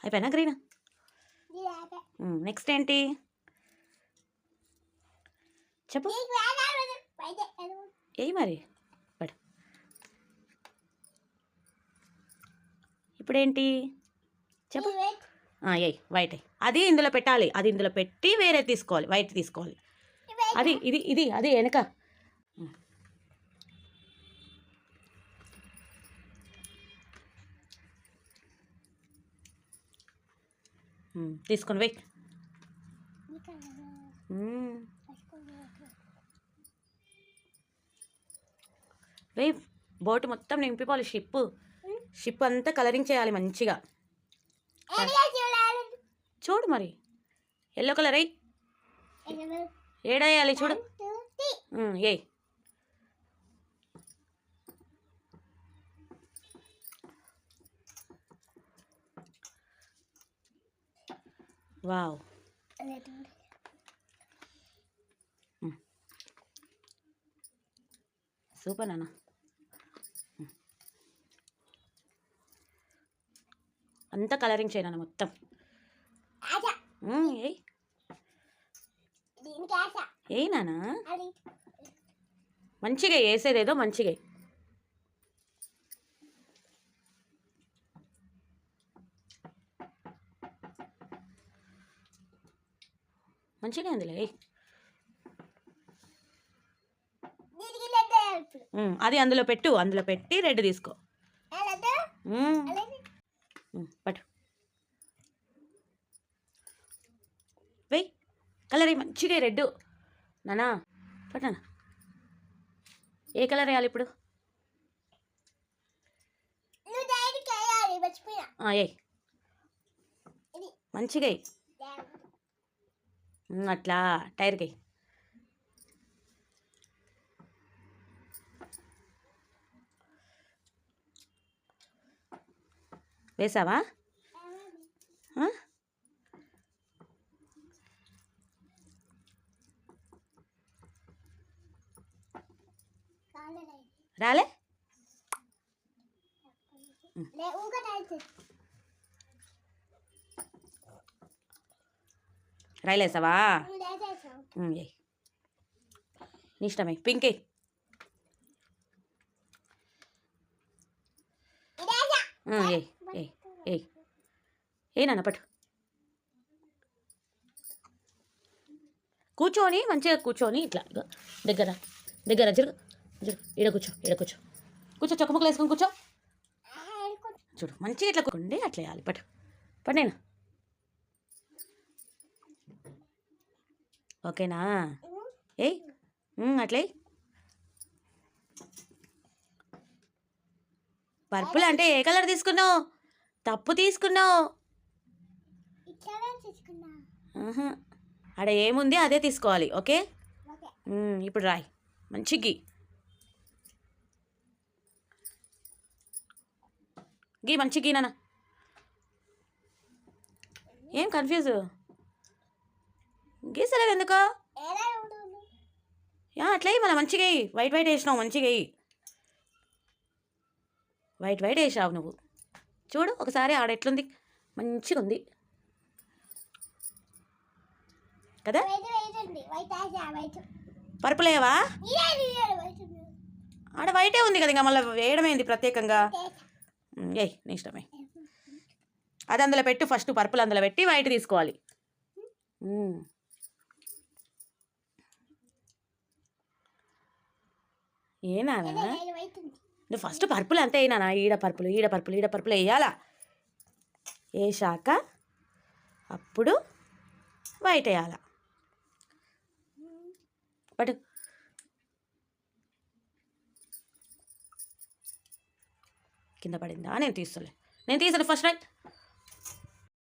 అయిపోయినా green. Next ఏంటి చెప్పు. ఏ మరి పడు. ఇప్పుడేంటి చెప్పు. ఏ వైట్ అది ఇందులో పెట్టాలి. అది ఇందులో పెట్టి వేరే తీసుకోవాలి. వైట్ తీసుకోవాలి. అది ఇది ఇది అది వెనక తీసుకొని వెయ్యి. వెయ్యి. బోట్ మొత్తం నింపిపోవాలి. షిప్ అంతా కలరింగ్ చేయాలి మంచిగా. చూడు మరి ఎల్లో కలర్ అయ్యి ఏడేయాలి చూడు. ఏ వావ్. సూపర్ నాన్న. అంతా కలరింగ్ చేయను మొత్తం. ఏ నాన్న మంచిగా వేసేదేదో మంచిగా మంచిగా అందులో అది అందులో పెట్టు. అందులో పెట్టి రెడ్ తీసుకో. పట్టు వెయ్యి. కలర్ మంచిగా రెడ్ నానా. పట్టనా ఏ కలర్ వేయాలి ఇప్పుడు? ఏ మంచిగా అట్లా టైర్కి వేసావా? రాలే. రాయలేసావా? నీ ఇష్టమే. పింకే ఏ నాన్న పట్టు. కూర్చొని మంచిగా కూర్చొని ఇట్లా దగ్గర దగ్గర జరుగు. ఈడ కూర్చో. కూర్చో. చొక్కముక్కలు వేసుకొని కూర్చో. చూడు మంచిగా ఇట్లా కూర్చోండి. అట్లా వేయాలి. పట్టు నేను. ఓకేనా? అట్లే. పర్పుల్ అంటే ఏ కలర్ తీసుకున్నావు? తప్పు తీసుకున్నావు. ఆడ ఏముంది అదే తీసుకోవాలి. ఓకే. ఇప్పుడు రాయి మంచిగా గీ మంచి గీనా. ఏం కన్ఫ్యూజ్ గీసలేవు ఎందుకో? అట్లా మన మంచిగా వైట్ వేసినావు. మంచిగా వైట్ వేసావు నువ్వు. చూడు ఒకసారి ఆడ ఎట్లుంది. మంచిగా ఉంది కదా? పర్పుల్ వేయవా? ఆడ వైటే ఉంది కదా. ఇంకా మళ్ళీ వేయడమేంది ప్రత్యేకంగా? నీ ఇష్టమే. అది అందులో పెట్టు. ఫస్ట్ పర్పుల్ అందులో పెట్టి వైట్ తీసుకోవాలి. ఏనా నువ్వు ఫస్ట్ పర్పుల్ అంతే అయినా. ఈడ పర్పుల్ వేయాలా. వేసాక అప్పుడు వైట్ వేయాలా. బట్ కింద పడిందా? నేను తీస్తాను ఫస్ట్ రైట్.